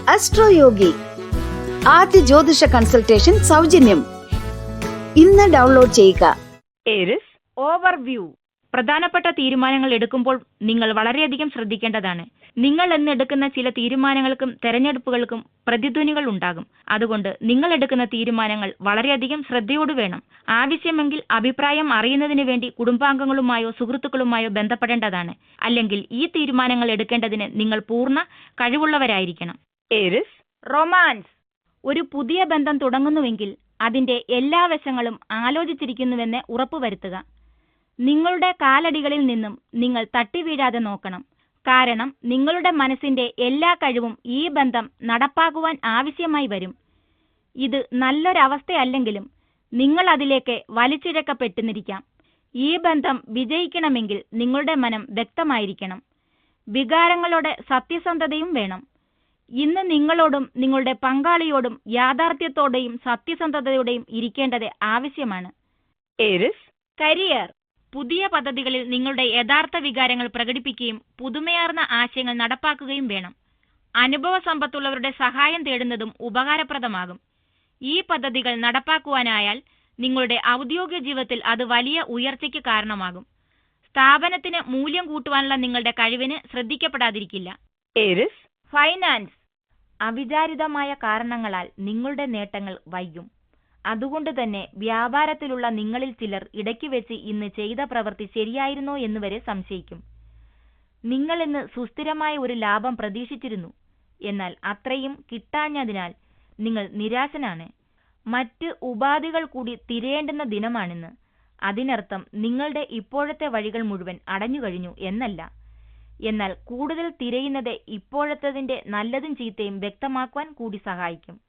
അസ്ട്രോയോഗി ആദ്യ ജ്യോതിഷ കൺസൾട്ടേഷൻ സൗജന്യം. ഇന്ന് ഡൗൺലോഡ് ചെയ്യുക. Aries overview. പ്രധാനപ്പെട്ട തീരുമാനങ്ങൾ എടുക്കുമ്പോൾ നിങ്ങൾ വളരെയധികം ശ്രദ്ധിക്കേണ്ടതാണ്. നിങ്ങൾ എന്ന് എടുക്കുന്ന ചില തീരുമാനങ്ങൾക്കും തെരഞ്ഞെടുപ്പുകൾക്കും പ്രതിധ്വനികൾ ഉണ്ടാകും. അതുകൊണ്ട് നിങ്ങൾ എടുക്കുന്ന തീരുമാനങ്ങൾ വളരെയധികം ശ്രദ്ധയോട് വേണം. ആവശ്യമെങ്കിൽ അഭിപ്രായം അറിയുന്നതിന് വേണ്ടി കുടുംബാംഗങ്ങളുമായോ സുഹൃത്തുക്കളുമായോ ബന്ധപ്പെടേണ്ടതാണ്. അല്ലെങ്കിൽ ഈ തീരുമാനങ്ങൾ എടുക്കേണ്ടതിന് നിങ്ങൾ പൂർണ്ണ കഴിവുള്ളവരായിരിക്കണം. Aries romance. ഒരു പുതിയ ബന്ധം തുടങ്ങുന്നുവെങ്കിൽ അതിന്റെ എല്ലാ വശങ്ങളും ആലോചിച്ചിരിക്കുന്നുവെന്ന് ഉറപ്പുവരുത്തുക. നിങ്ങളുടെ കാലടികളിൽ നിന്നും നിങ്ങൾ തട്ടിവീഴാതെ നോക്കണം. കാരണം നിങ്ങളുടെ മനസ്സിന്റെ എല്ലാ കഴിവും ഈ ബന്ധം നടപ്പാക്കുവാൻ ആവശ്യമായി വരും. ഇത് നല്ലൊരവസ്ഥയല്ലെങ്കിലും നിങ്ങൾ അതിലേക്ക് വലിച്ചിഴക്കപ്പെട്ടിരിക്കാം. ഈ ബന്ധം വിജയിക്കണമെങ്കിൽ നിങ്ങളുടെ മനം വ്യക്തമായിരിക്കണം. വികാരങ്ങളുടെ സത്യസന്ധതയും വേണം. ഇന്ന് നിങ്ങളോടും നിങ്ങളുടെ പങ്കാളിയോടും യാഥാർത്ഥ്യത്തോടെയും സത്യസന്ധതയോടെയും ഇരിക്കേണ്ടത് ആവശ്യമാണ്. Aries career. പുതിയ പദ്ധതികളിൽ നിങ്ങളുടെ യഥാർത്ഥ വികാരങ്ങൾ പ്രകടിപ്പിക്കുകയും പുതുമയാർന്ന ആശയങ്ങൾ നടപ്പാക്കുകയും വേണം. അനുഭവ സമ്പത്തുള്ളവരുടെ സഹായം തേടുന്നതും ഉപകാരപ്രദമാകും. ഈ പദ്ധതികൾ നടപ്പാക്കുവാനായാൽ നിങ്ങളുടെ ഔദ്യോഗിക ജീവിതത്തിൽ അത് വലിയ ഉയർച്ചയ്ക്ക് കാരണമാകും. സ്ഥാപനത്തിന് മൂല്യം കൂട്ടുവാനുള്ള നിങ്ങളുടെ കഴിവിന് ശ്രദ്ധിക്കപ്പെടാതിരിക്കില്ല. Aries finance. അവിചാരിതമായ കാരണങ്ങളാൽ നിങ്ങളുടെ നേട്ടങ്ങൾ വൈകും. അതുകൊണ്ട് തന്നെ വ്യാപാരത്തിലുള്ള നിങ്ങളിൽ ചിലർ ഇടയ്ക്ക് വെച്ച് ഇന്ന് ചെയ്ത പ്രവൃത്തി ശരിയായിരുന്നോ എന്ന് വരെ സംശയിക്കും. നിങ്ങൾ ഇന്ന് സുസ്ഥിരമായ ഒരു ലാഭം പ്രതീക്ഷിച്ചിരുന്നു, എന്നാൽ അത്രയും കിട്ടാഞ്ഞതിനാൽ നിങ്ങൾ നിരാശനാണ്. മറ്റ് ഉപാധികൾ കൂടി തിരയേണ്ടുന്ന ദിനമാണിന്ന്. അതിനർത്ഥം നിങ്ങളുടെ ഇപ്പോഴത്തെ വഴികൾ മുഴുവൻ അടഞ്ഞുകഴിഞ്ഞു എന്നല്ല. എന്നാൽ കൂടുതൽ തിരയുന്നത് ഇപ്പോഴത്തതിന്റെ നല്ലതും ചീത്തയും വ്യക്തമാക്കുവാൻ കൂടി സഹായിക്കും.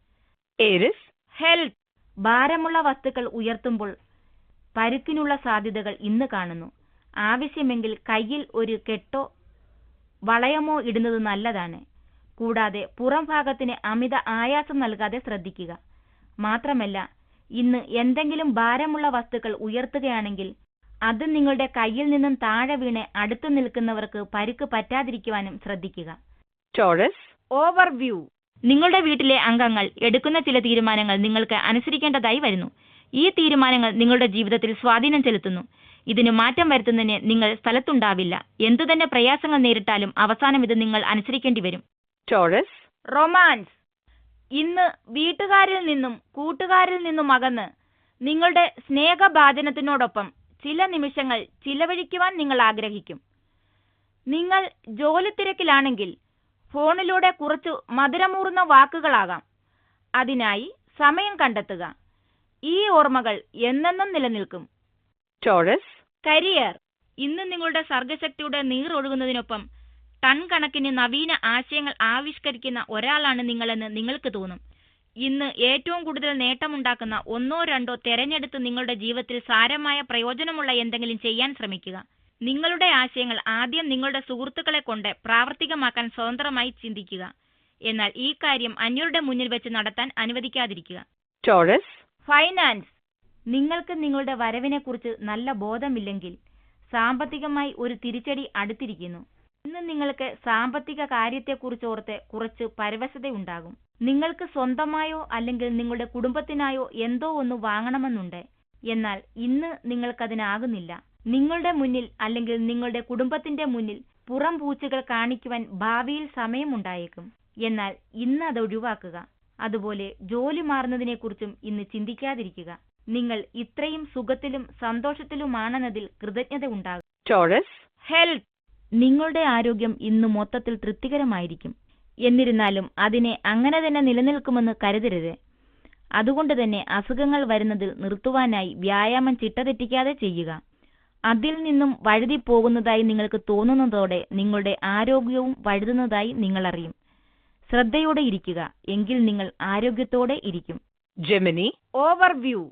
Aries health. ഭാരമുള്ള വസ്തുക്കൾ ഉയർത്തുമ്പോൾ പരുക്കിനുള്ള സാധ്യതകൾ ഇന്ന് കാണുന്നു. ആവശ്യമെങ്കിൽ കയ്യിൽ ഒരു കെട്ടോ വളയമോ ഇടുന്നത് നല്ലതാണ്. കൂടാതെ പുറം ഭാഗത്തിന് അമിത ആയാസം നൽകാതെ ശ്രദ്ധിക്കുക. മാത്രമല്ല, ഇന്ന് എന്തെങ്കിലും ഭാരമുള്ള വസ്തുക്കൾ ഉയർത്തുകയാണെങ്കിൽ അത് നിങ്ങളുടെ കയ്യിൽ നിന്നും താഴെ വീണ് അടുത്തു നിൽക്കുന്നവർക്ക് പരുക്ക് പറ്റാതിരിക്കുവാനും ശ്രദ്ധിക്കുക. Taurus overview. നിങ്ങളുടെ വീട്ടിലെ അംഗങ്ങൾ എടുക്കുന്ന ചില തീരുമാനങ്ങൾ നിങ്ങൾക്ക് അനുസരിക്കേണ്ടതായി വരുന്നു. ഈ തീരുമാനങ്ങൾ നിങ്ങളുടെ ജീവിതത്തിൽ സ്വാധീനം ചെലുത്തുന്നു. ഇതിന് മാറ്റം വരുത്തുന്നതിന് നിങ്ങൾ സ്ഥലത്തുണ്ടാവില്ല. എന്തുതന്നെ പ്രയാസങ്ങൾ നേരിട്ടാലും അവസാനം ഇത് നിങ്ങൾ അനുസരിക്കേണ്ടി വരും. Taurus romance. ഇന്ന് വീട്ടുകാരിൽ നിന്നും കൂട്ടുകാരിൽ നിന്നും അകന്ന് നിങ്ങളുടെ സ്നേഹഭാജനത്തിനോടൊപ്പം ചില നിമിഷങ്ങൾ ചിലവഴിക്കുവാൻ നിങ്ങൾ ആഗ്രഹിക്കും. നിങ്ങൾ ജോലി തിരക്കിലാണെങ്കിൽ ഫോണിലൂടെ കുറച്ചു മധുരമൂറുന്ന വാക്കുകളാകാം. അതിനായി സമയം കണ്ടെത്തുക. ഈ ഓർമ്മകൾ എന്നെന്നും നിലനിൽക്കും. Taurus career. ഇന്ന് നിങ്ങളുടെ സർഗശക്തിയുടെ നീറൊഴുകുന്നതിനൊപ്പം ടൺ കണക്കിന് നവീന ആശയങ്ങൾ ആവിഷ്കരിക്കുന്ന ഒരാളാണ് നിങ്ങളെന്ന് നിങ്ങൾക്ക് തോന്നും. ഇന്ന് ഏറ്റവും കൂടുതൽ നേട്ടമുണ്ടാക്കുന്ന ഒന്നോ രണ്ടോ തെരഞ്ഞെടുത്ത് നിങ്ങളുടെ ജീവിതത്തിൽ സാരമായ പ്രയോജനമുള്ള എന്തെങ്കിലും ചെയ്യാൻ ശ്രമിക്കുക. നിങ്ങളുടെ ആശയങ്ങൾ ആദ്യം നിങ്ങളുടെ സുഹൃത്തുക്കളെ കൊണ്ട് പ്രാവർത്തികമാക്കാൻ സ്വതന്ത്രമായി ചിന്തിക്കുക. എന്നാൽ ഈ കാര്യം അന്യരുടെ മുന്നിൽ വെച്ച് നടത്താൻ അനുവദിക്കാതിരിക്കുക. Taurus finance. നിങ്ങൾക്ക് നിങ്ങളുടെ വരവിനെക്കുറിച്ച് നല്ല ബോധമില്ലെങ്കിൽ സാമ്പത്തികമായി ഒരു തിരിച്ചടി അടുത്തിരിക്കുന്നു. ഇന്ന് നിങ്ങൾക്ക് സാമ്പത്തിക കാര്യത്തെക്കുറിച്ചോർത്ത് കുറച്ച് പരവശതയുണ്ടാകും. നിങ്ങൾക്ക് സ്വന്തമായോ അല്ലെങ്കിൽ നിങ്ങളുടെ കുടുംബത്തിനായോ എന്തോ ഒന്ന് വാങ്ങണമെന്നുണ്ട്. എന്നാൽ ഇന്ന് നിങ്ങൾക്കതിനാകുന്നില്ല. നിങ്ങളുടെ മുന്നിൽ അല്ലെങ്കിൽ നിങ്ങളുടെ കുടുംബത്തിന്റെ മുന്നിൽ പുറം പൂച്ചുകൾ കാണിക്കുവാൻ ഭാവിയിൽ സമയമുണ്ടായേക്കും. എന്നാൽ ഇന്ന് അത് ഒഴിവാക്കുക. അതുപോലെ ജോലി മാറുന്നതിനെക്കുറിച്ചും ഇന്ന് ചിന്തിക്കാതിരിക്കുക. നിങ്ങൾ ഇത്രയും സുഖത്തിലും സന്തോഷത്തിലുമാണെന്നതിൽ കൃതജ്ഞത ഉണ്ടാകും. Taurus health. നിങ്ങളുടെ ആരോഗ്യം ഇന്ന് മൊത്തത്തിൽ തൃപ്തികരമായിരിക്കും. എന്നിരുന്നാലും അതിനെ അങ്ങനെ തന്നെ നിലനിൽക്കുമെന്ന് കരുതരുത്. അതുകൊണ്ട് തന്നെ അസുഖങ്ങൾ വരുന്നതിൽ നിർത്തുവാനായി വ്യായാമം ചിട്ടതെറ്റിക്കാതെ ചെയ്യുക. അതിൽ നിന്നും വഴുതി പോകുന്നതായി നിങ്ങൾക്ക് തോന്നുന്നതോടെ നിങ്ങളുടെ ആരോഗ്യവും വഴുതുന്നതായി നിങ്ങൾ അറിയും. ശ്രദ്ധയോടെ ഇരിക്കുക, എങ്കിൽ നിങ്ങൾ ആരോഗ്യത്തോടെ ഇരിക്കും. Gemini overview.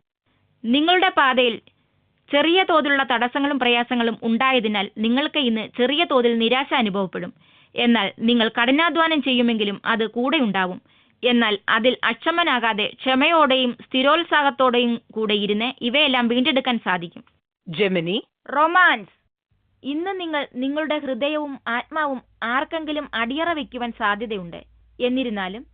നിങ്ങളുടെ പാതയിൽ ചെറിയ തോതിലുള്ള തടസ്സങ്ങളും പ്രയാസങ്ങളും ഉണ്ടായതിനാൽ നിങ്ങൾക്ക് ഇന്ന് ചെറിയ തോതിൽ നിരാശ അനുഭവപ്പെടും. എന്നാൽ നിങ്ങൾ കഠിനാധ്വാനം ചെയ്യുമെങ്കിലും അത് കൂടെ ഉണ്ടാവും. എന്നാൽ അതിൽ അക്ഷമനാകാതെ ക്ഷമയോടെയും സ്ഥിരോത്സാഹത്തോടെയും കൂടെ ഇരുന്ന് ഇവയെല്ലാം വീണ്ടെടുക്കാൻ സാധിക്കും. Gemini romance. ഇന്ന് നിങ്ങൾ നിങ്ങളുടെ ഹൃദയവും ആത്മാവും ആർക്കെങ്കിലും അടിയറ വയ്ക്കുവാൻ സാധ്യതയുണ്ട്. എന്നിരുന്നാലും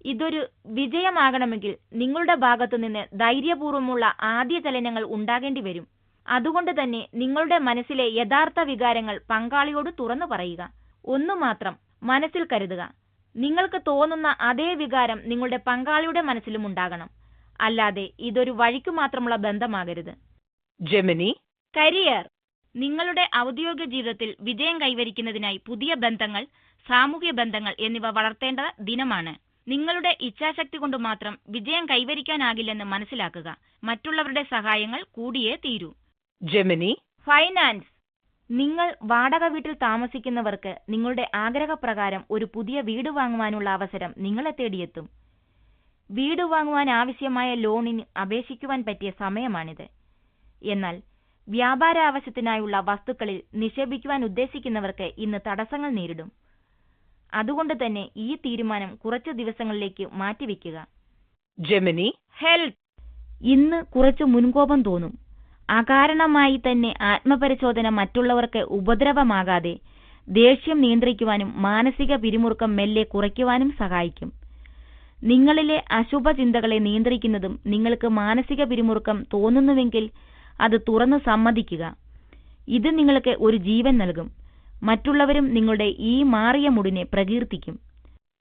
ഇതൊരു വിജയമാകണമെങ്കിൽ നിങ്ങളുടെ ഭാഗത്തു നിന്ന് ധൈര്യപൂർവ്വമുള്ള ആദ്യ ചലനങ്ങൾ ഉണ്ടാകേണ്ടി വരും. അതുകൊണ്ട് തന്നെ നിങ്ങളുടെ മനസ്സിലെ യഥാർത്ഥ വികാരങ്ങൾ പങ്കാളിയോട് തുറന്നു പറയുക. ഒന്നു മാത്രം മനസ്സിൽ കരുതുക, നിങ്ങൾക്ക് തോന്നുന്ന അതേ വികാരം നിങ്ങളുടെ പങ്കാളിയുടെ മനസ്സിലും ഉണ്ടാകണം. അല്ലാതെ ഇതൊരു വഴിക്കു മാത്രമുള്ള ബന്ധമാകരുത്. ജെമിനി. കരിയർ. നിങ്ങളുടെ ഔദ്യോഗിക ജീവിതത്തിൽ വിജയം കൈവരിക്കുന്നതിനായി പുതിയ ബന്ധങ്ങൾ, സാമൂഹ്യ ബന്ധങ്ങൾ എന്നിവ വളർത്തേണ്ട ദിനമാണ്. നിങ്ങളുടെ ഇച്ഛാശക്തി കൊണ്ട് മാത്രം വിജയം കൈവരിക്കാനാകില്ലെന്ന് മനസ്സിലാക്കുക. മറ്റുള്ളവരുടെ സഹായങ്ങൾ കൂടിയേ തീരൂ. ജെമിനി. ഫൈനാൻസ്. നിങ്ങൾ വാടക വീട്ടിൽ താമസിക്കുന്നവർക്ക് നിങ്ങളുടെ ആഗ്രഹപ്രകാരം ഒരു പുതിയ വീട് വാങ്ങുവാനുള്ള അവസരം നിങ്ങളെ തേടിയെത്തും. വീട് വാങ്ങുവാൻ ആവശ്യമായ ലോണിന് അപേക്ഷിക്കുവാൻ പറ്റിയ സമയമാണിത്. എന്നാൽ വ്യാപാര ആവശ്യത്തിനായുള്ള വസ്തുക്കളിൽ നിക്ഷേപിക്കുവാൻ ഉദ്ദേശിക്കുന്നവർക്ക് ഇന്ന് തടസ്സങ്ങൾ നേരിടും. അതുകൊണ്ട് തന്നെ ഈ തീരുമാനം കുറച്ച് ദിവസങ്ങളിലേക്ക് മാറ്റിവെക്കുക. ജെമിനി. ഹെൽത്ത്. ഇന്ന് കുറച്ച് മുൻകോപം തോന്നും. അകാരണമായി തന്നെ ആത്മപരിശോധന മറ്റുള്ളവർക്ക് ഉപദ്രവമാകാതെ ദേഷ്യം നിയന്ത്രിക്കുവാനും മാനസിക പിരിമുറുക്കം മെല്ലെ കുറയ്ക്കുവാനും സഹായിക്കും. നിങ്ങളിലെ അശുഭ ചിന്തകളെ നിയന്ത്രിക്കുന്നതും നിങ്ങൾക്ക് മാനസിക പിരിമുറുക്കം തോന്നുന്നുവെങ്കിൽ അത് തുറന്നു സമ്മതിക്കുക. ഇത് നിങ്ങൾക്ക് ഒരു ജീവൻ നൽകും. മറ്റുള്ളവരും നിങ്ങളുടെ ഈ മാറിയ മുടിനെ പ്രകീർത്തിക്കും.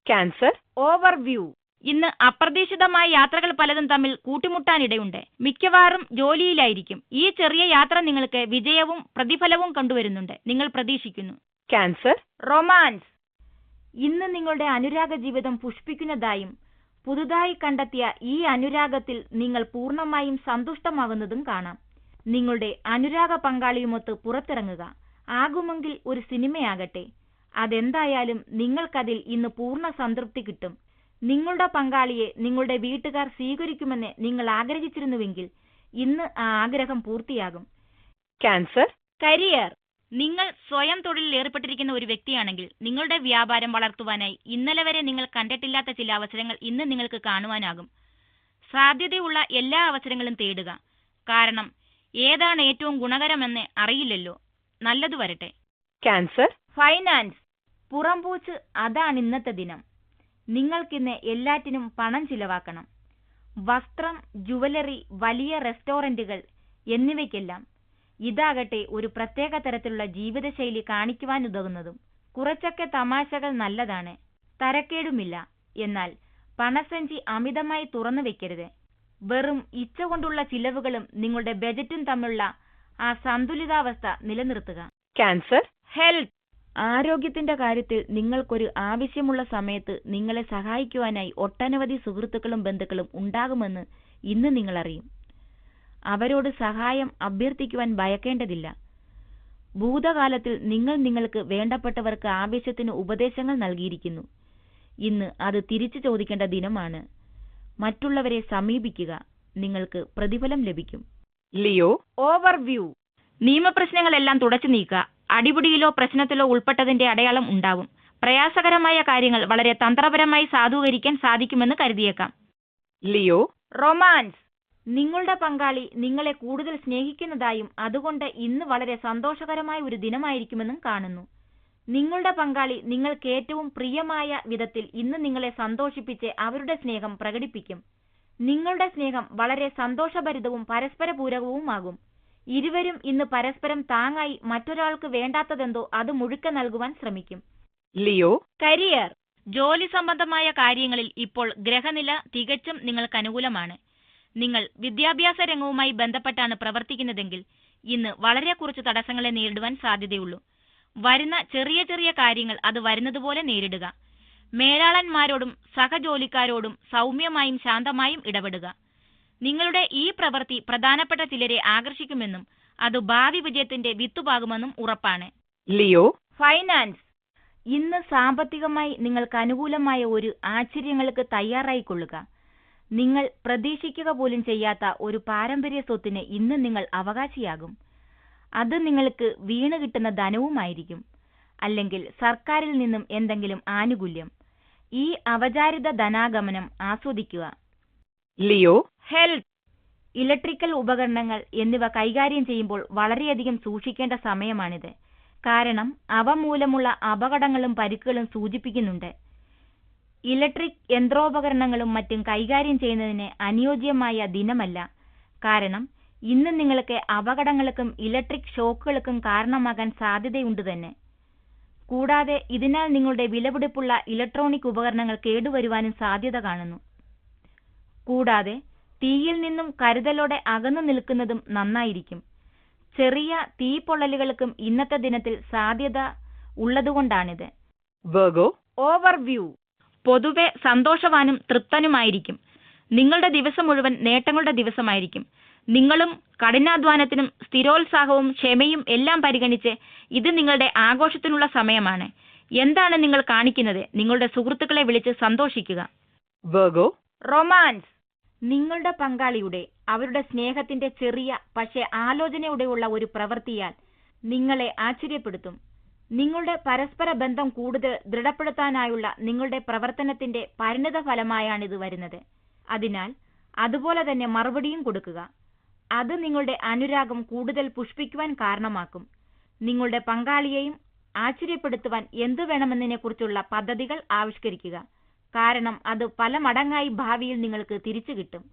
ക്യാൻസർ. ഓവർവ്യൂ. ഇന്ന് അപ്രതീക്ഷിതമായ യാത്രകൾ പലതും തമ്മിൽ കൂട്ടിമുട്ടാനിടയുണ്ട്. മിക്കവാറും ജോലിയിലായിരിക്കും. ഈ ചെറിയ യാത്ര നിങ്ങൾക്ക് വിജയവും പ്രതിഫലവും കൊണ്ടുവരുന്നുണ്ട്. നിങ്ങൾ പ്രതീക്ഷിക്കുന്നു. ക്യാൻസർ. റൊമാൻസ്. ഇന്ന് നിങ്ങളുടെ അനുരാഗ ജീവിതം പുഷ്പിക്കുന്നതായും പുതുതായി കണ്ടെത്തിയ ഈ അനുരാഗത്തിൽ നിങ്ങൾ പൂർണ്ണമായും സന്തുഷ്ടമാകുന്നതും കാണാം. നിങ്ങളുടെ അനുരാഗ പങ്കാളിയുമൊത്ത് പുറത്തിറങ്ങുക. ആകുമെങ്കിൽ ഒരു സിനിമയാകട്ടെ. അതെന്തായാലും നിങ്ങൾക്കതിൽ ഇന്ന് പൂർണ്ണ സംതൃപ്തി കിട്ടും. നിങ്ങളുടെ പങ്കാളിയെ നിങ്ങളുടെ വീട്ടുകാർ സ്വീകരിക്കുമെന്ന് നിങ്ങൾ ആഗ്രഹിച്ചിരുന്നുവെങ്കിൽ ഇന്ന് ആ ആഗ്രഹം പൂർത്തിയാകും. ക്യാൻസർ. കരിയർ. നിങ്ങൾ സ്വയം തൊഴിലിൽ ഏർപ്പെട്ടിരിക്കുന്ന ഒരു വ്യക്തിയാണെങ്കിൽ നിങ്ങളുടെ വ്യാപാരം വളർത്തുവാനായി ഇന്നലെ വരെ നിങ്ങൾ കണ്ടിട്ടില്ലാത്ത ചില അവസരങ്ങൾ ഇന്ന് നിങ്ങൾക്ക് കാണുവാനാകും. സാധ്യതയുള്ള എല്ലാ അവസരങ്ങളും തേടുക. കാരണം ഏതാണ് ഏറ്റവും ഗുണകരമെന്ന് അറിയില്ലല്ലോ. നല്ലതു വരട്ടെ. ക്യാൻസർ. ഫൈനാൻസ്. പുറംപൂച്ച്. അതാണ് ഇന്നത്തെ ദിനം. നിങ്ങൾക്കിന്ന് എല്ലാറ്റിനും പണം ചിലവാക്കണം. വസ്ത്രം, ജുവലറി, വലിയ റെസ്റ്റോറന്റുകൾ എന്നിവയ്ക്കെല്ലാം. ഇതാകട്ടെ ഒരു പ്രത്യേക തരത്തിലുള്ള ജീവിതശൈലി കാണിക്കുവാനുതകുന്നതും. കുറച്ചൊക്കെ തമാശകൾ നല്ലതാണ്, തരക്കേടുമില്ല. എന്നാൽ പണസഞ്ചി അമിതമായി തുറന്നു വെക്കരുത്. വെറും ഇച്ഛ കൊണ്ടുള്ള ചിലവുകളും നിങ്ങളുടെ ബജറ്റും തമ്മിലുള്ള ആ സന്തുലിതാവസ്ഥ നിലനിർത്തുക. ക്യാൻസർ. ഹെൽത്ത്. ആരോഗ്യത്തിന്റെ കാര്യത്തിൽ നിങ്ങൾക്കൊരു ആവശ്യമുള്ള സമയത്ത് നിങ്ങളെ സഹായിക്കുവാനായി ഒട്ടനവധി സുഹൃത്തുക്കളും ബന്ധുക്കളും ഉണ്ടാകുമെന്ന് ഇന്ന് നിങ്ങൾ അറിയും. അവരോട് സഹായം അഭ്യർത്ഥിക്കുവാൻ ഭയക്കേണ്ടതില്ല. ഭൂതകാലത്തിൽ നിങ്ങൾ നിങ്ങൾക്ക് വേണ്ടപ്പെട്ടവർക്ക് ആവശ്യത്തിന് ഉപദേശങ്ങൾ നൽകിയിരിക്കുന്നു. ഇന്ന് അത് തിരിച്ചു ചോദിക്കേണ്ട ദിനമാണ്. മറ്റുള്ളവരെ സമീപിക്കുക. നിങ്ങൾക്ക് പ്രതിഫലം ലഭിക്കും. ലിയോ. ഓവർവ്യൂ. നിയമപ്രശ്നങ്ങളെല്ലാം തുടച്ചു നീക്കുക. അടിപിടിയിലോ പ്രശ്നത്തിലോ ഉൾപ്പെട്ടതിന്റെ അടയാളം ഉണ്ടാവും. പ്രയാസകരമായ കാര്യങ്ങൾ വളരെ തന്ത്രപരമായി സാധൂകരിക്കാൻ സാധിക്കുമെന്ന് കരുതിയേക്കാം. ലിയോ. റൊമാൻസ്. നിങ്ങളുടെ പങ്കാളി നിങ്ങളെ കൂടുതൽ സ്നേഹിക്കുന്നതായും അതുകൊണ്ട് ഇന്ന് വളരെ സന്തോഷകരമായ ഒരു ദിനമായിരിക്കുമെന്നും കാണുന്നു. നിങ്ങളുടെ പങ്കാളി നിങ്ങൾക്ക് ഏറ്റവും പ്രിയമായ വിധത്തിൽ ഇന്ന് നിങ്ങളെ സന്തോഷിപ്പിച്ച് അവരുടെ സ്നേഹം പ്രകടിപ്പിക്കും. നിങ്ങളുടെ സ്നേഹം വളരെ സന്തോഷഭരിതവും പരസ്പര പൂരകവുമാകും. ഇരുവരും ഇന്ന് പരസ്പരം താങ്ങായി മറ്റൊരാൾക്ക് വേണ്ടാത്തതെന്തോ അത് മുഴുക്ക നൽകുവാൻ ശ്രമിക്കും. ലിയോ. കരിയർ. ജോലി സംബന്ധമായ കാര്യങ്ങളിൽ ഇപ്പോൾ ഗ്രഹനില തികച്ചും നിങ്ങൾക്ക് അനുകൂലമാണ്. നിങ്ങൾ വിദ്യാഭ്യാസ രംഗവുമായി ബന്ധപ്പെട്ടാണ് പ്രവർത്തിക്കുന്നതെങ്കിൽ ഇന്ന് വളരെ കുറച്ച് തടസ്സങ്ങളെ നേരിടുവാൻ സാധ്യതയുള്ളൂ. വരുന്ന ചെറിയ ചെറിയ കാര്യങ്ങൾ അത് വരുന്നതുപോലെ നേരിടുക. മേലാളന്മാരോടും സഹജോലിക്കാരോടും സൗമ്യമായും ശാന്തമായും ഇടപെടുക. നിങ്ങളുടെ ഈ പ്രവൃത്തി പ്രധാനപ്പെട്ട ചിലരെ ആകർഷിക്കുമെന്നും അത് ഭാവി വിജയത്തിന്റെ വിത്തുപാകുമെന്നും ഉറപ്പാണ്. ലിയോ. ഫൈനാൻസ്. ഇന്ന് സാമ്പത്തികമായി നിങ്ങൾക്ക് അനുകൂലമായ ഒരു ആശ്ചര്യങ്ങൾക്ക് തയ്യാറായിക്കൊള്ളുക. നിങ്ങൾ പ്രതീക്ഷിക്കുക പോലും ചെയ്യാത്ത ഒരു പാരമ്പര്യ സ്വത്തിന് ഇന്ന് നിങ്ങൾ അവകാശിയാകും. അത് നിങ്ങൾക്ക് വീണ് കിട്ടുന്ന ധനവുമായിരിക്കും. അല്ലെങ്കിൽ സർക്കാരിൽ നിന്നും എന്തെങ്കിലും ആനുകൂല്യം. ഈ അവചാരിത ധനാഗമനം ആസ്വദിക്കുക. ലിയോ. ഹെൽത്ത്. ഇലക്ട്രിക്കൽ ഉപകരണങ്ങൾ എന്നിവ കൈകാര്യം ചെയ്യുമ്പോൾ വളരെയധികം സൂക്ഷിക്കേണ്ട സമയമാണിത്. കാരണം അവ മൂലമുള്ള അപകടങ്ങളും പരിക്കുകളും സൂചിപ്പിക്കുന്നുണ്ട്. ഇലക്ട്രിക് യന്ത്രോപകരണങ്ങളും മറ്റും കൈകാര്യം ചെയ്യുന്നതിന് അനുയോജ്യമായ ദിനമല്ല. കാരണം ഇന്ന് നിങ്ങൾക്ക് അപകടങ്ങൾക്കും ഇലക്ട്രിക് ഷോക്കുകൾക്കും കാരണമാകാൻ സാധ്യതയുണ്ട് തന്നെ. കൂടാതെ ഇതിനാൽ നിങ്ങളുടെ വിലപിടിപ്പുള്ള ഇലക്ട്രോണിക് ഉപകരണങ്ങൾ കേടുവരുവാനും സാധ്യത കാണുന്നു. കൂടാതെ തീയിൽ നിന്നും കരുതലോടെ അകന്നു നിൽക്കുന്നതും നന്നായിരിക്കും. ചെറിയ തീപ്പൊള്ളലുകൾക്കും ഇന്നത്തെ ദിനത്തിൽ സാധ്യത ഉള്ളതുകൊണ്ടാണിത്. Virgo, overview. പൊതുവെ സന്തോഷവാനും തൃപ്തനുമായിരിക്കും. നിങ്ങളുടെ ദിവസം മുഴുവൻ നേട്ടങ്ങളുടെ ദിവസമായിരിക്കും. നിങ്ങളും കഠിനാധ്വാനത്തിനും സ്ഥിരോത്സാഹവും ക്ഷമയും എല്ലാം പരിഗണിച്ച് ഇത് നിങ്ങളുടെ ആഘോഷത്തിനുള്ള സമയമാണ്. എന്താണ് നിങ്ങൾ കാണിക്കുന്നത്? നിങ്ങളുടെ സുഹൃത്തുക്കളെ വിളിച്ച് സന്തോഷിക്കുക. Virgo, romance. നിങ്ങളുടെ പങ്കാളിയുടെ അവരുടെ സ്നേഹത്തിന്റെ ചെറിയ പക്ഷേ ആലോചനയോടെയുള്ള ഒരു പ്രവൃത്തിയാൽ നിങ്ങളെ ആശ്ചര്യപ്പെടുത്തും. നിങ്ങളുടെ പരസ്പര ബന്ധം കൂടുതൽ ദൃഢപ്പെടുത്താനായുള്ള നിങ്ങളുടെ പ്രവർത്തനത്തിന്റെ പരിണിത ഫലമായാണിത് വരുന്നത്. അതിനാൽ അതുപോലെ തന്നെ മറുപടിയും കൊടുക്കുക. അത് നിങ്ങളുടെ അനുരാഗം കൂടുതൽ പുഷ്പിക്കുവാൻ കാരണമാക്കും. നിങ്ങളുടെ പങ്കാളിയെയും ആശ്ചര്യപ്പെടുത്തുവാൻ എന്തു വേണമെന്നതിനെക്കുറിച്ചുള്ള പദ്ധതികൾ ആവിഷ്കരിക്കുക. കാരണം അത് പല മടങ്ങായി ഭാവിയിൽ നിങ്ങൾക്ക് തിരിച്ചു കിട്ടും.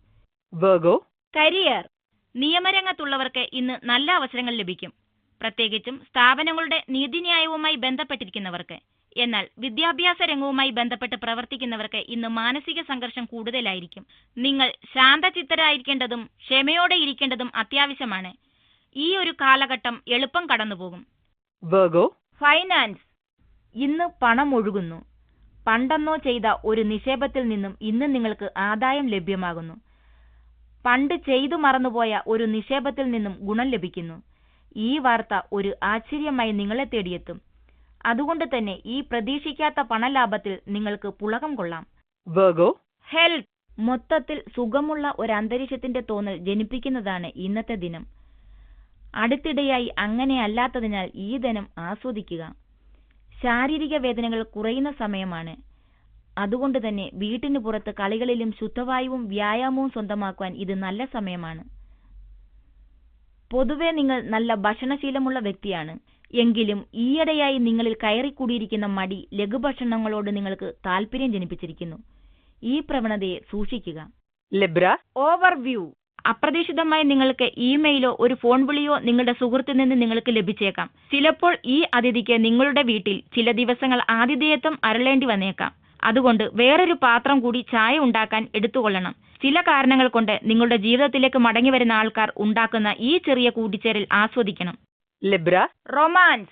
Virgo, career. നിയമരംഗത്തുള്ളവർക്ക് ഇന്ന് നല്ല അവസരങ്ങൾ ലഭിക്കും, പ്രത്യേകിച്ചും സ്ഥാപനങ്ങളുടെ നീതിന്യായവുമായി ബന്ധപ്പെട്ടിരിക്കുന്നവർക്ക്. എന്നാൽ വിദ്യാഭ്യാസ രംഗവുമായി ബന്ധപ്പെട്ട് പ്രവർത്തിക്കുന്നവർക്ക് ഇന്ന് മാനസിക സംഘർഷം കൂടുതലായിരിക്കും. നിങ്ങൾ ശാന്തചിത്തരായിരിക്കേണ്ടതും ക്ഷമയോടെ ഇരിക്കേണ്ടതും അത്യാവശ്യമാണ്. ഈ ഒരു കാലഘട്ടം എളുപ്പം കടന്നുപോകും. Virgo, finance. ഇന്ന് പണം ഒഴുകുന്നു. പണ്ടെന്നോ ചെയ്ത ഒരു നിക്ഷേപത്തിൽ നിന്നും ഇന്ന് നിങ്ങൾക്ക് ആദായം ലഭ്യമാകുന്നു. പണ്ട് ചെയ്തു മറന്നുപോയ ഒരു നിക്ഷേപത്തിൽ നിന്നും ഗുണം ലഭിക്കുന്നു. ഈ വാർത്ത ഒരു ആശ്ചര്യമായി നിങ്ങളെ തേടിയെത്തും. അതുകൊണ്ട് തന്നെ ഈ പ്രതീക്ഷിക്കാത്ത പണലാഭത്തിൽ നിങ്ങൾക്ക് പുളകം കൊള്ളാം. Virgo, health. മൊത്തത്തിൽ സുഖമുള്ള ഒരു അന്തരീക്ഷത്തിന്റെ തോന്നൽ ജനിപ്പിക്കുന്നതാണ് ഇന്നത്തെ ദിനം. അടുത്തിടെയായി അങ്ങനെ അല്ലാത്തതിനാൽ ഈ ദിനം ആസ്വദിക്കുക. ശാരീരിക വേദനകൾ കുറയുന്ന സമയമാണ്. അതുകൊണ്ട് തന്നെ വീട്ടിന് പുറത്ത് കളികളിലും ശുദ്ധവായുവും വ്യായാമവും സ്വന്തമാക്കുവാൻ ഇത് നല്ല സമയമാണ്. പൊതുവെ നിങ്ങൾ നല്ല ഭക്ഷണശീലമുള്ള വ്യക്തിയാണ്. എങ്കിലും ഈയിടെയായി നിങ്ങളിൽ കയറിക്കൂടിയിരിക്കുന്ന മടി ലഘുഭക്ഷണങ്ങളോട് നിങ്ങൾക്ക് താല്പര്യം ജനിപ്പിച്ചിരിക്കുന്നു. ഈ പ്രവണതയെ സൂക്ഷിക്കുക. Libra, overview. അപ്രതീക്ഷിതമായി നിങ്ങൾക്ക് ഇമെയിലോ ഒരു ഫോൺ വിളിയോ നിങ്ങളുടെ സുഹൃത്തിൽ നിന്ന് നിങ്ങൾക്ക് ലഭിച്ചേക്കാം. ചിലപ്പോൾ ഈ അതിഥിക്ക് നിങ്ങളുടെ വീട്ടിൽ ചില ദിവസങ്ങൾ ആതിഥേയത്വം അരുളേണ്ടി വന്നേക്കാം. അതുകൊണ്ട് വേറൊരു പാത്രം കൂടി ചായ ഉണ്ടാക്കാൻ എടുത്തുകൊള്ളണം. ചില കാരണങ്ങൾ കൊണ്ട് നിങ്ങളുടെ ജീവിതത്തിലേക്ക് മടങ്ങി വരുന്ന ആൾക്കാർ ഉണ്ടാക്കുന്ന ഈ ചെറിയ കൂട്ടിച്ചേരൽ ആസ്വദിക്കണം. Libra, romance.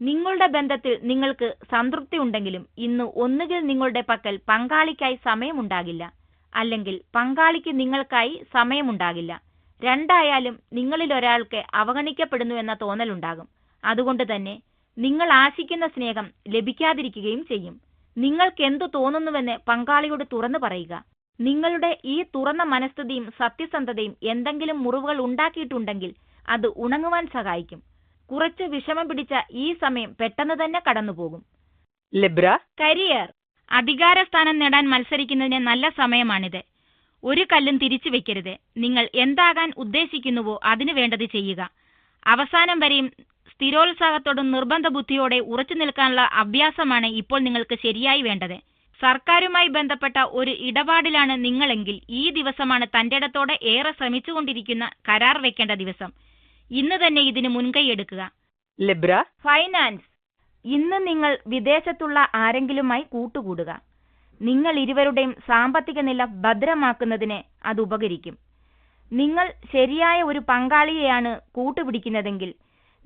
നിങ്ങളുടെ ബന്ധത്തിൽ നിങ്ങൾക്ക് സംതൃപ്തി ഉണ്ടെങ്കിലും ഇന്ന് ഒന്നുകിൽ നിങ്ങളുടെ പക്കൽ പങ്കാളിക്കായി സമയമുണ്ടാകില്ല, അല്ലെങ്കിൽ പങ്കാളിക്ക് നിങ്ങൾക്കായി സമയമുണ്ടാകില്ല. രണ്ടായാലും നിങ്ങളിൽ ഒരാൾക്ക് അവഗണിക്കപ്പെടുന്നു എന്ന തോന്നലുണ്ടാകും. അതുകൊണ്ട് തന്നെ നിങ്ങൾ ആശിക്കുന്ന സ്നേഹം ലഭിക്കാതിരിക്കുകയും ചെയ്യും. നിങ്ങൾക്ക് എന്തു തോന്നുന്നുവെന്ന് പങ്കാളിയോട് തുറന്നു പറയുക. നിങ്ങളുടെ ഈ തുറന്ന മനസ്ഥിതിയും സത്യസന്ധതയും എന്തെങ്കിലും മുറിവുകൾ ഉണ്ടാക്കിയിട്ടുണ്ടെങ്കിൽ അത് ഉണങ്ങുവാൻ സഹായിക്കും. കുറച്ച് വിഷമം പിടിച്ച ഈ സമയം പെട്ടെന്ന് തന്നെ കടന്നുപോകും. Libra, career. അധികാരസ്ഥാനം നേടാൻ മത്സരിക്കുന്നതിന് നല്ല സമയമാണിത്. ഒരു കല്ലും തിരിച്ചു വെക്കരുത്. നിങ്ങൾ എന്താകാൻ ഉദ്ദേശിക്കുന്നുവോ അതിനു വേണ്ടത് ചെയ്യുക. അവസാനം വരെയും സ്ഥിരോത്സാഹത്തോടും നിർബന്ധ ബുദ്ധിയോടെ ഉറച്ചു നിൽക്കാനുള്ള അഭ്യാസമാണ് ഇപ്പോൾ നിങ്ങൾക്ക് ശരിയായി വേണ്ടത്. സർക്കാരുമായി ബന്ധപ്പെട്ട ഒരു ഇടപാടിലാണ് നിങ്ങളെങ്കിൽ ഈ ദിവസമാണ് തന്റെടത്തോടെ ഏറെ ശ്രമിച്ചുകൊണ്ടിരിക്കുന്ന കരാർ വെക്കേണ്ട ദിവസം. ഇന്ന് തന്നെ ഇതിന് മുൻകൈയെടുക്കുക. Libra, finance. ഇന്ന് നിങ്ങൾ വിദേശത്തുള്ള ആരെങ്കിലുമായി കൂട്ടുകൂടുക. നിങ്ങൾ ഇരുവരുടെയും സാമ്പത്തിക നില ഭദ്രമാക്കുന്നതിന് അത് ഉപകരിക്കും. നിങ്ങൾ ശരിയായ ഒരു പങ്കാളിയെയാണ് കൂട്ടുപിടിക്കുന്നതെങ്കിൽ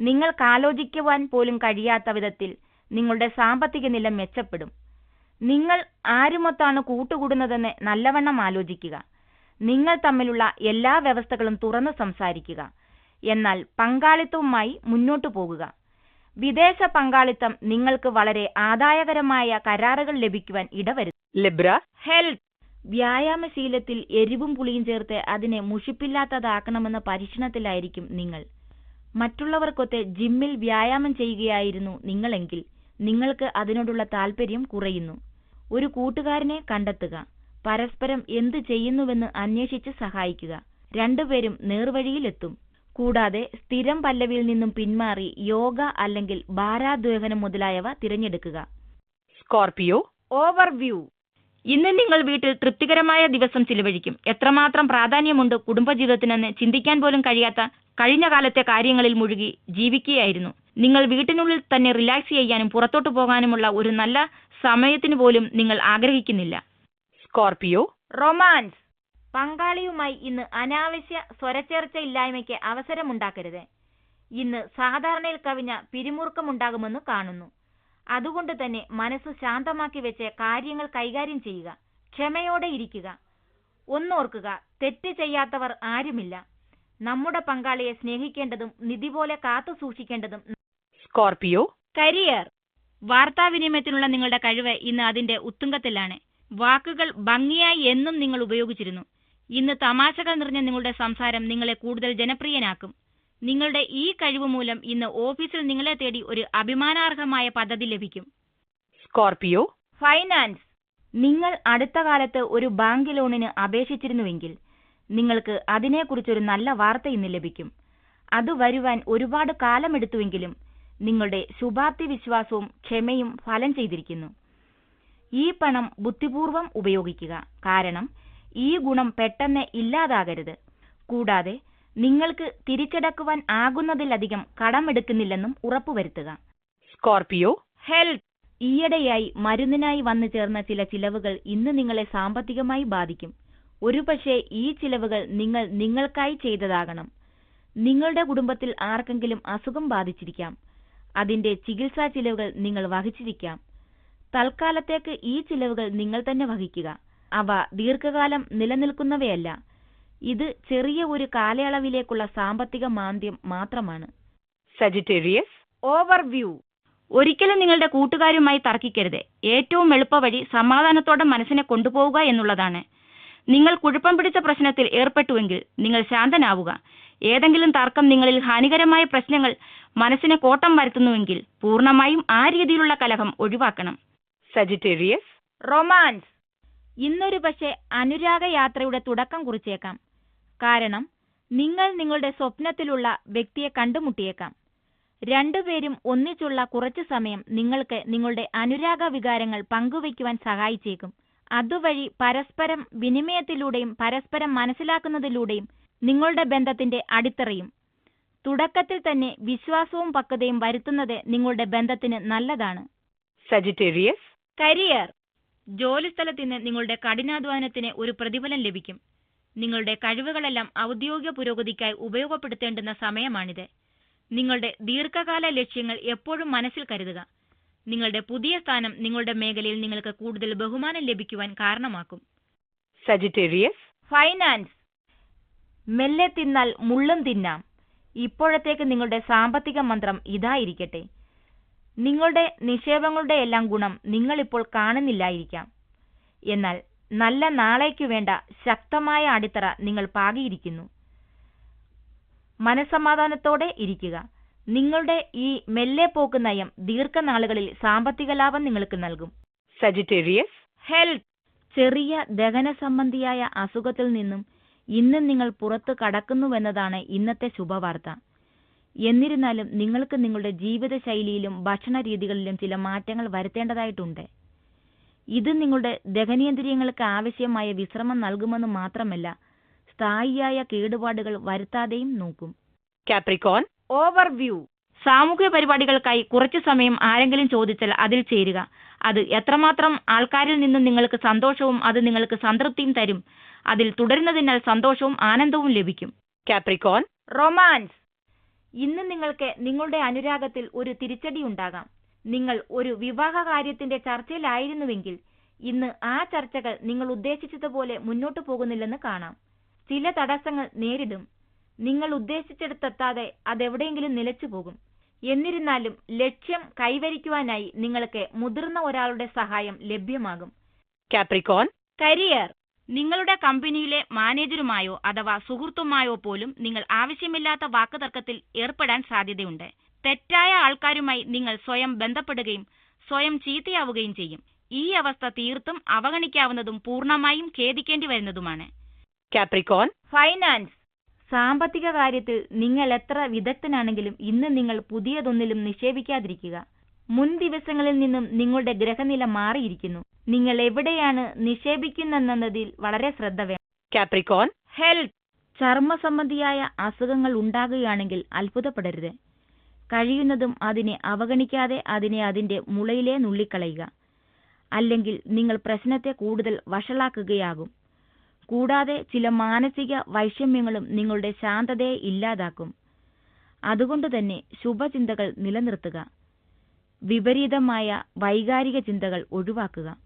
നിങ്ങൾക്കാലോചിക്കുവാൻ പോലും കഴിയാത്ത വിധത്തിൽ നിങ്ങളുടെ സാമ്പത്തിക നില മെച്ചപ്പെടും. നിങ്ങൾ ആരുമൊത്താണ് കൂട്ടുകൂടുന്നതെന്ന് നല്ലവണ്ണം ആലോചിക്കുക. നിങ്ങൾ തമ്മിലുള്ള എല്ലാ വ്യവസ്ഥകളും തുറന്നു സംസാരിക്കുക. എന്നാൽ പങ്കാളിത്തവുമായി മുന്നോട്ടു പോകുക. വിദേശ പങ്കാളിത്തം നിങ്ങൾക്ക് വളരെ ആദായകരമായ കരാറുകൾ ലഭിക്കുവാൻ ഇടവരുത്തും. Libra, health. വ്യായാമശീലത്തിൽ എരിവും പുളിയും ചേർത്ത് അതിനെ മുഷിപ്പില്ലാത്തതാക്കണമെന്ന പരീക്ഷണത്തിലായിരിക്കും നിങ്ങൾ. മറ്റുള്ളവർക്കൊത്ത് ജിമ്മിൽ വ്യായാമം ചെയ്യുകയായിരുന്നു നിങ്ങളെങ്കിൽ നിങ്ങൾക്ക് അതിനോടുള്ള താല്പര്യം കുറയുന്നു. ഒരു കൂട്ടുകാരനെ കണ്ടെത്തുക. പരസ്പരം എന്തു ചെയ്യുന്നുവെന്ന് അന്വേഷിച്ച് സഹായിക്കുക. രണ്ടുപേരും നേർവഴിയിലെത്തും. കൂടാതെ സ്ഥിരം പല്ലവിയിൽ നിന്നും പിന്മാറി യോഗ അല്ലെങ്കിൽ ഭാരാദ്വേഹനം മുതലായവ തിരഞ്ഞെടുക്കുക. Scorpio, overview. ഇന്ന് നിങ്ങൾ വീട്ടിൽ തൃപ്തികരമായ ദിവസം ചിലവഴിക്കും. എത്രമാത്രം പ്രാധാന്യമുണ്ട് കുടുംബജീവിതത്തിനെന്ന് ചിന്തിക്കാൻ പോലും കഴിയാത്ത കഴിഞ്ഞ കാലത്തെ കാര്യങ്ങളിൽ മുഴുകി ജീവിക്കുകയായിരുന്നു. നിങ്ങൾ വീട്ടിനുള്ളിൽ തന്നെ റിലാക്സ് ചെയ്യാനും പുറത്തോട്ട് പോകാനുമുള്ള ഒരു നല്ല സമയത്തിന് പോലും നിങ്ങൾ ആഗ്രഹിക്കുന്നില്ല. സ്കോർപിയോ. റൊമാൻസ്. പങ്കാളിയുമായി ഇന്ന് അനാവശ്യ സ്വരച്ചേർച്ച ഇല്ലായ്മയ്ക്ക് അവസരമുണ്ടാക്കരുത്. ഇന്ന് സാധാരണയിൽ കവിഞ്ഞ പിരിമുറുക്കമുണ്ടാകുമെന്ന് കാണുന്നു. അതുകൊണ്ട് തന്നെ മനസ്സ് ശാന്തമാക്കി വെച്ച് കാര്യങ്ങൾ കൈകാര്യം ചെയ്യുക. ക്ഷമയോടെ ഇരിക്കുക. ഒന്നോർക്കുക, തെറ്റ് ചെയ്യാത്തവർ ആരുമില്ല. നമ്മുടെ പങ്കാളിയെ സ്നേഹിക്കേണ്ടതും നിധി പോലെ കാത്തു സൂക്ഷിക്കേണ്ടതും. സ്കോർപിയോ. കരിയർ. വാർത്താവിനിമയത്തിനുള്ള നിങ്ങളുടെ കഴിവ് ഇന്ന് അതിന്റെ ഉത്തുംഗത്തിലാണ്. വാക്കുകൾ ഭംഗിയായി എന്നും നിങ്ങൾ ഉപയോഗിച്ചിരുന്നു. ഇന്ന് തമാശകൾ നിറഞ്ഞ നിങ്ങളുടെ സംസാരം നിങ്ങളെ കൂടുതൽ ജനപ്രിയനാക്കും. നിങ്ങളുടെ ഈ കഴിവ് മൂലം ഇന്ന് ഓഫീസിൽ നിങ്ങളെ തേടി ഒരു അഭിമാനാർഹമായ പദ്ധതി ലഭിക്കും. സ്കോർപിയോ. ഫൈനാൻസ്. നിങ്ങൾ അടുത്ത കാലത്ത് ഒരു ബാങ്ക് ലോണിന് അപേക്ഷിച്ചിരുന്നുവെങ്കിൽ നിങ്ങൾക്ക് അതിനെക്കുറിച്ചൊരു നല്ല വാർത്ത ഇന്ന് ലഭിക്കും. അത് വരുവാൻ ഒരുപാട് കാലമെടുത്തുവെങ്കിലും നിങ്ങളുടെ ശുഭാപ്തി വിശ്വാസവും ക്ഷമയും ഫലം ചെയ്തിരിക്കുന്നു. ഈ പണം ബുദ്ധിപൂർവം ഉപയോഗിക്കുക. കാരണം ഈ ഗുണം പെട്ടെന്ന് ഇല്ലാതാകരുത്. കൂടാതെ നിങ്ങൾക്ക് തിരിച്ചടക്കുവാൻ ആകുന്നതിലധികം കടമെടുക്കുന്നില്ലെന്നും ഉറപ്പുവരുത്തുക. സ്കോർപിയോ. ഹെൽത്ത്. ഈയിടെയായി മരുന്നിനായി വന്നു ചേർന്ന ചില ചിലവുകൾ ഇന്ന് നിങ്ങളെ സാമ്പത്തികമായി ബാധിക്കും. ഒരുപക്ഷെ ഈ ചിലവുകൾ നിങ്ങൾ നിങ്ങൾക്കായി ചെയ്തതാകണം. നിങ്ങളുടെ കുടുംബത്തിൽ ആർക്കെങ്കിലും അസുഖം ബാധിച്ചിരിക്കാം. അതിന്റെ ചികിത്സാ ചിലവുകൾ നിങ്ങൾ വഹിച്ചിരിക്കാം. തൽക്കാലത്തേക്ക് ഈ ചിലവുകൾ നിങ്ങൾ തന്നെ വഹിക്കുക. അവ ദീർഘകാലം നിലനിൽക്കുന്നവയല്ല. ഇത് ചെറിയ ഒരു കാലയളവിലേക്കുള്ള സാമ്പത്തിക മാന്ദ്യം മാത്രമാണ്. സജിറ്റേറിയസ്. ഓവർവ്യൂ. ഒരിക്കലും നിങ്ങളുടെ കൂട്ടുകാരുമായി തർക്കിക്കരുത്. ഏറ്റവും എളുപ്പവഴി സമാധാനത്തോടെ മനസ്സിനെ കൊണ്ടുപോവുക എന്നുള്ളതാണ്. നിങ്ങൾ കുഴപ്പം പിടിച്ച പ്രശ്നത്തിൽ ഏർപ്പെട്ടുവെങ്കിൽ നിങ്ങൾ ശാന്തനാവുക. ഏതെങ്കിലും തർക്കം നിങ്ങളിൽ ഹാനികരമായ പ്രശ്നങ്ങൾ മനസ്സിനെ കോട്ടം വരുത്തുന്നുവെങ്കിൽ പൂർണ്ണമായും ആ രീതിയിലുള്ള കലഹം ഒഴിവാക്കണം. സജിറ്റേറിയസ്. റൊമാൻസ്. ഇന്നൊരു പക്ഷേ അനുരാഗ യാത്രയുടെ തുടക്കം കുറിച്ചേക്കാം. കാരണം നിങ്ങൾ നിങ്ങളുടെ സ്വപ്നത്തിലുള്ള വ്യക്തിയെ കണ്ടുമുട്ടിയേക്കാം. രണ്ടുപേരും ഒന്നിച്ചുള്ള കുറച്ചു സമയം നിങ്ങൾക്ക് നിങ്ങളുടെ അനുരാഗ വികാരങ്ങൾ പങ്കുവയ്ക്കുവാൻ സഹായിച്ചേക്കും. അതുവഴി പരസ്പരം വിനിമയത്തിലൂടെയും പരസ്പരം മനസ്സിലാക്കുന്നതിലൂടെയും നിങ്ങളുടെ ബന്ധത്തിന്റെ അടിത്തറയും. തുടക്കത്തിൽ തന്നെ വിശ്വാസവും പക്വതയും വരുത്തുന്നത് നിങ്ങളുടെ ബന്ധത്തിന് നല്ലതാണ്. സജിറ്റേറിയസ്. കരിയർ. ജോലിസ്ഥലത്ത് നിന്ന് നിങ്ങളുടെ കഠിനാധ്വാനത്തിന് ഒരു പ്രതിഫലം ലഭിക്കും. നിങ്ങളുടെ കഴിവുകളെല്ലാം ഔദ്യോഗിക പുരോഗതിക്കായി ഉപയോഗപ്പെടുത്തേണ്ടുന്ന സമയമാണിത്. നിങ്ങളുടെ ദീർഘകാല ലക്ഷ്യങ്ങൾ എപ്പോഴും മനസ്സിൽ കരുതുക. നിങ്ങളുടെ പുതിയ സ്ഥാനം നിങ്ങളുടെ മേഖലയിൽ നിങ്ങൾക്ക് കൂടുതൽ ബഹുമാനം ലഭിക്കുവാൻ കാരണമാക്കും. സജിറ്റേറിയസ്. ഫൈനാൻസ്. മെല്ലെ തിന്നാൽ മുള്ളും തിന്നാം. ഇപ്പോഴത്തേക്ക് നിങ്ങളുടെ സാമ്പത്തിക മന്ത്രം ഇതായിരിക്കട്ടെ. നിങ്ങളുടെ നിക്ഷേപങ്ങളുടെ എല്ലാം ഗുണം നിങ്ങളിപ്പോൾ കാണുന്നില്ലായിരിക്കാം. എന്നാൽ നല്ല നാളേക്കു വേണ്ട ശക്തമായ അടിത്തറ നിങ്ങൾ പാകിയിരിക്കുന്നു. മനസ്സമാധാനത്തോടെ ഇരിക്കുക. നിങ്ങളുടെ ഈ മെല്ലെ പോക്ക് നയം ദീർഘനാളുകളിൽ സാമ്പത്തിക ലാഭം നിങ്ങൾക്ക് നൽകും. സജിറ്റേറിയസ്. ഹെൽത്ത്. ചെറിയ ദഹന സംബന്ധിയായ അസുഖത്തിൽ നിന്നും ഇന്ന് നിങ്ങൾ പുറത്തു കടക്കുന്നുവെന്നതാണ് ഇന്നത്തെ ശുഭവാർത്ത. എന്നിരുന്നാലും നിങ്ങൾക്ക് നിങ്ങളുടെ ജീവിതശൈലിയിലും ഭക്ഷണ രീതികളിലും ചില മാറ്റങ്ങൾ വരുത്തേണ്ടതായിട്ടുണ്ട്. ഇത് നിങ്ങളുടെ ദഹനേന്ദ്രിയങ്ങൾക്ക് ആവശ്യമായ വിശ്രമം നൽകുമെന്ന് മാത്രമല്ല, സ്ഥായിയായ കേടുപാടുകൾ വരുത്താതെയും നോക്കും. കാപ്രിക്കോൺ. ഓവർവ്യൂ. സാമൂഹ്യ പരിപാടികൾക്കായി കുറച്ചു സമയം ആരെങ്കിലും ചോദിച്ചാൽ അതിൽ ചേരുക. അത് എത്രമാത്രം ആൾക്കാരിൽ നിന്നും നിങ്ങൾക്ക് സന്തോഷവും അത് നിങ്ങൾക്ക് സംതൃപ്തിയും തരും. അതിൽ തുടരുന്നതിനാൽ സന്തോഷവും ആനന്ദവും ലഭിക്കും. കാപ്രിക്കോൺ. റൊമാൻസ്. ഇന്ന് നിങ്ങൾക്ക് നിങ്ങളുടെ അനുരാഗത്തിൽ ഒരു തിരിച്ചടി ഉണ്ടാകാം. നിങ്ങൾ ഒരു വിവാഹ കാര്യത്തിന്റെ ചർച്ചയിലായിരുന്നുവെങ്കിൽ ഇന്ന് ആ ചർച്ചകൾ നിങ്ങൾ ഉദ്ദേശിച്ചതുപോലെ മുന്നോട്ടു പോകുന്നില്ലെന്ന് കാണാം. ചില തടസ്സങ്ങൾ നേരിടും. നിങ്ങൾ ഉദ്ദേശിച്ചിടത്തെത്താതെ അതെവിടെയെങ്കിലും നിലച്ചു പോകും. എന്നിരുന്നാലും ലക്ഷ്യം കൈവരിക്കുവാനായി നിങ്ങൾക്ക് മുതിർന്ന ഒരാളുടെ സഹായം ലഭ്യമാകും. കാപ്രിക്കോൺ. കരിയർ. നിങ്ങളുടെ കമ്പനിയിലെ മാനേജരുമായോ അഥവാ സുഹൃത്തുമായോ പോലും നിങ്ങൾ ആവശ്യമില്ലാത്ത വാക്കുതർക്കത്തിൽ ഏർപ്പെടാൻ സാധ്യതയുണ്ട്. തെറ്റായ ആൾക്കാരുമായി നിങ്ങൾ സ്വയം ബന്ധപ്പെടുകയും സ്വയം ചീത്തയാവുകയും ചെയ്യും. ഈ അവസ്ഥ തീർത്തും അവഗണിക്കാവുന്നതും പൂർണ്ണമായും ഖേദിക്കേണ്ടി വരുന്നതുമാണ്. കാപ്രിക്കോൺ. ഫൈനാൻസ്. സാമ്പത്തിക കാര്യത്തിൽ നിങ്ങൾ എത്ര വിദഗ്ധനാണെങ്കിലും ഇന്ന് നിങ്ങൾ പുതിയതൊന്നിലും നിക്ഷേപിക്കാതിരിക്കുക. മുൻ ദിവസങ്ങളിൽ നിന്നും നിങ്ങളുടെ ഗ്രഹനില മാറിയിരിക്കുന്നു. നിങ്ങൾ എവിടെയാണ് നിക്ഷേപിക്കുന്നതിൽ വളരെ ശ്രദ്ധ വേണം. Capricorn, health. ചർമ്മ സംബന്ധിയായ അസുഖങ്ങൾ ഉണ്ടാകുകയാണെങ്കിൽ അത്ഭുതപ്പെടരുത്. കഴിയുന്നതും അതിനെ അവഗണിക്കാതെ അതിനെ അതിന്റെ മുളയിലേ നുള്ളിക്കളയുക. അല്ലെങ്കിൽ നിങ്ങൾ പ്രശ്നത്തെ കൂടുതൽ വഷളാക്കുകയാകും. കൂടാതെ ചില മാനസിക വൈഷമ്യങ്ങളും നിങ്ങളുടെ ശാന്തതയെ ഇല്ലാതാക്കും. അതുകൊണ്ട് തന്നെ ശുഭചിന്തകൾ നിലനിർത്തുക. വിപരീതമായ വൈകാരിക ചിന്തകൾ ഒഴിവാക്കുക.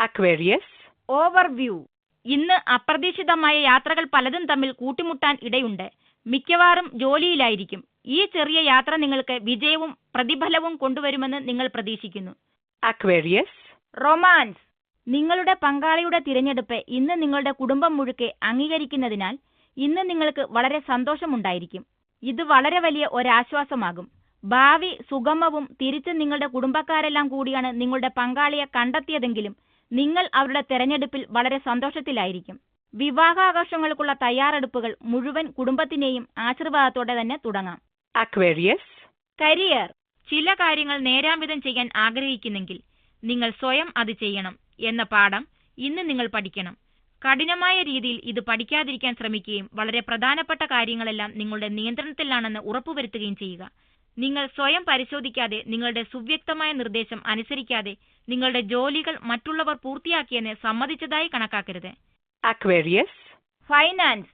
Aquarius, overview. ഇന്ന് അപ്രതീക്ഷിതമായ യാത്രകൾ പലതും തമ്മിൽ കൂട്ടിമുട്ടാൻ ഇടയുണ്ട്. മിക്കവാറും ജോലിയിലായിരിക്കും. ഈ ചെറിയ യാത്ര നിങ്ങൾക്ക് വിജയവും പ്രതിഫലവും കൊണ്ടുവരുമെന്ന് നിങ്ങൾ പ്രതീക്ഷിക്കുന്നു. Aquarius, romance. നിങ്ങളുടെ പങ്കാളിയുടെ തിരഞ്ഞെടുപ്പ് ഇന്ന് നിങ്ങളുടെ കുടുംബം മുഴുക്കെ അംഗീകരിക്കുന്നതിനാൽ ഇന്ന് നിങ്ങൾക്ക് വളരെ സന്തോഷമുണ്ടായിരിക്കും. ഇത് വളരെ വലിയ ഒരാശ്വാസമാകും. ഭാവി സുഗമവും. തിരിച്ച് നിങ്ങളുടെ കുടുംബക്കാരെല്ലാം കൂടിയാണ് നിങ്ങളുടെ പങ്കാളിയെ കണ്ടെത്തിയതെങ്കിലും നിങ്ങൾ അവരുടെ തെരഞ്ഞെടുപ്പിൽ വളരെ സന്തോഷത്തിലായിരിക്കും. വിവാഹാഘോഷങ്ങൾക്കുള്ള തയ്യാറെടുപ്പുകൾ മുഴുവൻ കുടുംബത്തിനെയും ആശീർവാദത്തോടെ തന്നെ തുടങ്ങാം. Aquarius, career. ചില കാര്യങ്ങൾ നേരാംവിധം ചെയ്യാൻ ആഗ്രഹിക്കുന്നെങ്കിൽ നിങ്ങൾ സ്വയം അത് ചെയ്യണം എന്ന പാഠം ഇന്ന് നിങ്ങൾ പഠിക്കണം. കഠിനമായ രീതിയിൽ ഇത് പഠിക്കാതിരിക്കാൻ ശ്രമിക്കുകയും വളരെ പ്രധാനപ്പെട്ട കാര്യങ്ങളെല്ലാം നിങ്ങളുടെ നിയന്ത്രണത്തിലാണെന്ന് ഉറപ്പുവരുത്തുകയും ചെയ്യുക. നിങ്ങൾ സ്വയം പരിശോധിക്കാതെ, നിങ്ങളുടെ സുവ്യക്തമായ നിർദ്ദേശം അനുസരിക്കാതെ നിങ്ങളുടെ ജോലികൾ മറ്റുള്ളവർ പൂർത്തിയാക്കിയെന്ന് സമ്മതിച്ചതായി കണക്കാക്കരുത്. Aquarius, finance.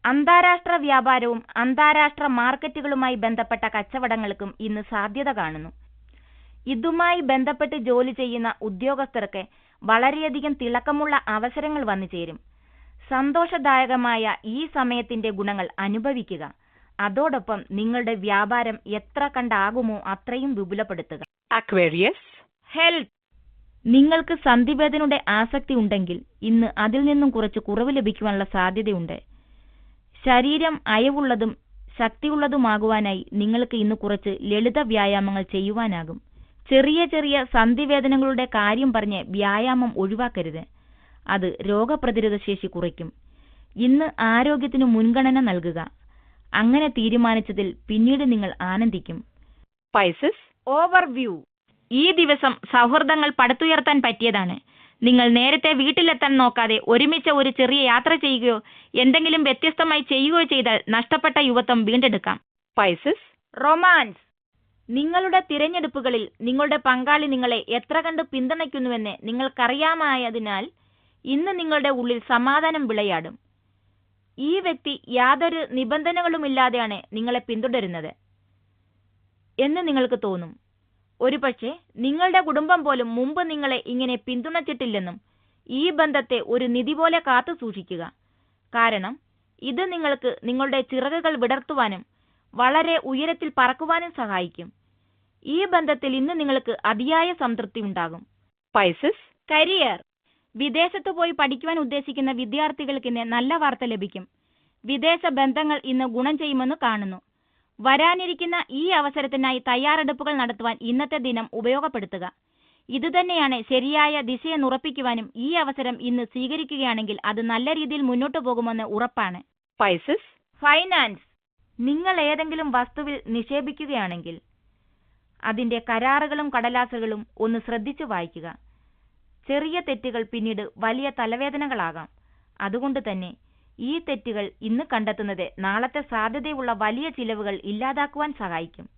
അന്താരാഷ്ട്ര വ്യാപാരവും അന്താരാഷ്ട്ര മാർക്കറ്റുകളുമായി ബന്ധപ്പെട്ട കച്ചവടങ്ങൾക്കും ഇന്ന് സാധ്യത കാണുന്നു. ഇതുമായി ബന്ധപ്പെട്ട് ജോലി ചെയ്യുന്ന ഉദ്യോഗസ്ഥർക്ക് വളരെയധികം തിളക്കമുള്ള അവസരങ്ങൾ വന്നു ചേരും. സന്തോഷദായകമായ ഈ സമയത്തിന്റെ ഗുണങ്ങൾ അനുഭവിക്കുക. അതോടൊപ്പം നിങ്ങളുടെ വ്യാപാരം എത്ര കണ്ടാകുമോ അത്രയും വിപുലപ്പെടുത്തുക. Aquarius, health. നിങ്ങൾക്ക് സന്ധിവേദനയുടെ ആസക്തി ഉണ്ടെങ്കിൽ ഇന്ന് അതിൽ നിന്നും കുറച്ച് കുറവ് ലഭിക്കുവാനുള്ള സാധ്യതയുണ്ട്. ശരീരം അയവുള്ളതും ശക്തിയുള്ളതുമാകുവാനായി നിങ്ങൾക്ക് ഇന്ന് കുറച്ച് ലളിത വ്യായാമങ്ങൾ ചെയ്യുവാനാകും. ചെറിയ ചെറിയ സന്ധിവേദനകളുടെ കാര്യം പറഞ്ഞ് വ്യായാമം ഒഴിവാക്കരുത്. അത് രോഗപ്രതിരോധ ശേഷി കുറയ്ക്കും. ഇന്ന് ആരോഗ്യത്തിന് മുൻഗണന നൽകുക. അങ്ങനെ തീരുമാനിച്ചതിൽ പിന്നീട് നിങ്ങൾ ആനന്ദിക്കും. Pisces, overview. ഈ ദിവസം സൗഹൃദങ്ങൾ പടുത്തുയർത്താൻ പറ്റിയതാണ്. നിങ്ങൾ നേരത്തെ വീട്ടിലെത്താൻ നോക്കാതെ ഒരുമിച്ച് ഒരു ചെറിയ യാത്ര ചെയ്യുകയോ എന്തെങ്കിലും വ്യത്യസ്തമായി ചെയ്യുകയോ ചെയ്താൽ നഷ്ടപ്പെട്ട യുവത്വം വീണ്ടെടുക്കാം. Pisces, romance. നിങ്ങളുടെ തിരഞ്ഞെടുപ്പുകളിൽ നിങ്ങളുടെ പങ്കാളി നിങ്ങളെ എത്ര കണ്ട് പിന്തുണയ്ക്കുന്നുവെന്ന് നിങ്ങൾക്കറിയാമായതിനാൽ ഇന്ന് നിങ്ങളുടെ ഉള്ളിൽ സമാധാനം വിളയാടും. ഈ വ്യക്തി യാതൊരു നിബന്ധനകളുമില്ലാതെയാണ് നിങ്ങളെ പിന്തുടരുന്നത് എന്ന് നിങ്ങൾക്ക് തോന്നും. ഒരുപക്ഷെ നിങ്ങളുടെ കുടുംബം പോലും മുമ്പ് നിങ്ങളെ ഇങ്ങനെ പിന്തുണച്ചിട്ടില്ലെന്നും ഈ ബന്ധത്തെ ഒരു നിധി പോലെ കാത്തു സൂക്ഷിക്കുക. കാരണം ഇത് നിങ്ങൾക്ക് നിങ്ങളുടെ ചിറകുകൾ വിടർത്തുവാനും വളരെ ഉയരത്തിൽ പറക്കുവാനും സഹായിക്കും. ഈ ബന്ധത്തിൽ ഇന്ന് നിങ്ങൾക്ക് അതിയായ സംതൃപ്തി ഉണ്ടാകും. Pisces, career. വിദേശത്ത് പോയി പഠിക്കുവാൻ ഉദ്ദേശിക്കുന്ന വിദ്യാർത്ഥികൾക്ക് ഇന്ന് നല്ല വാർത്ത ലഭിക്കും. വിദേശ ബന്ധങ്ങൾ ഇന്ന് ഗുണം ചെയ്യുമെന്ന് കാണുന്നു. വരാനിരിക്കുന്ന ഈ അവസരത്തിനായി തയ്യാറെടുപ്പുകൾ നടത്തുവാൻ ഇന്നത്തെ ദിനം ഉപയോഗപ്പെടുത്തുക. ഇതുതന്നെയാണ് ശരിയായ ദിശയെന്നുറപ്പിക്കുവാനും ഈ അവസരം ഇന്ന് സ്വീകരിക്കുകയാണെങ്കിൽ അത് നല്ല രീതിയിൽ മുന്നോട്ടു പോകുമെന്ന് ഉറപ്പാണ്. Pisces, finance. നിങ്ങൾ ഏതെങ്കിലും വസ്തുവിൽ നിക്ഷേപിക്കുകയാണെങ്കിൽ അതിന്റെ കരാറുകളും കടലാസുകളും ഒന്ന് ശ്രദ്ധിച്ചു വായിക്കുക. ചെറിയ തെറ്റുകൾ പിന്നീട് വലിയ തലവേദനകളാകാം. അതുകൊണ്ട് തന്നെ ഈ തെറ്റുകൾ ഇന്ന് കണ്ടെത്തുന്നത് നാളത്തെ സാധ്യതയുള്ള വലിയ ചിലവുകൾ ഇല്ലാതാക്കുവാൻ സഹായിക്കും.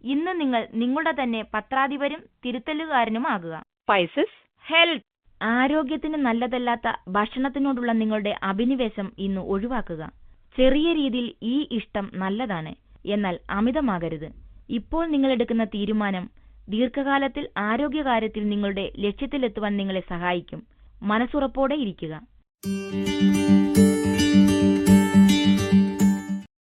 ഇന്ന് നിങ്ങൾ നിങ്ങളുടെ തന്നെ പത്രാധിപരും തിരുത്തലുകാരനുമാകുക. Pisces, health. ആരോഗ്യത്തിന് നല്ലതല്ലാത്ത ഭക്ഷണത്തിനോടുള്ള നിങ്ങളുടെ അഭിനിവേശം ഇന്ന് ഒഴിവാക്കുക. ചെറിയ രീതിയിൽ ഈ ഇഷ്ടം നല്ലതാണ്, എന്നാൽ അമിതമാകരുത്. ഇപ്പോൾ നിങ്ങൾ എടുക്കുന്ന തീരുമാനം ദീർഘകാലത്തിൽ ആരോഗ്യകാര്യത്തിൽ നിങ്ങളുടെ ലക്ഷ്യത്തിലെത്തുവാൻ നിങ്ങളെ സഹായിക്കും. മനസ്സുറപ്പോടെ ഇരിക്കുക.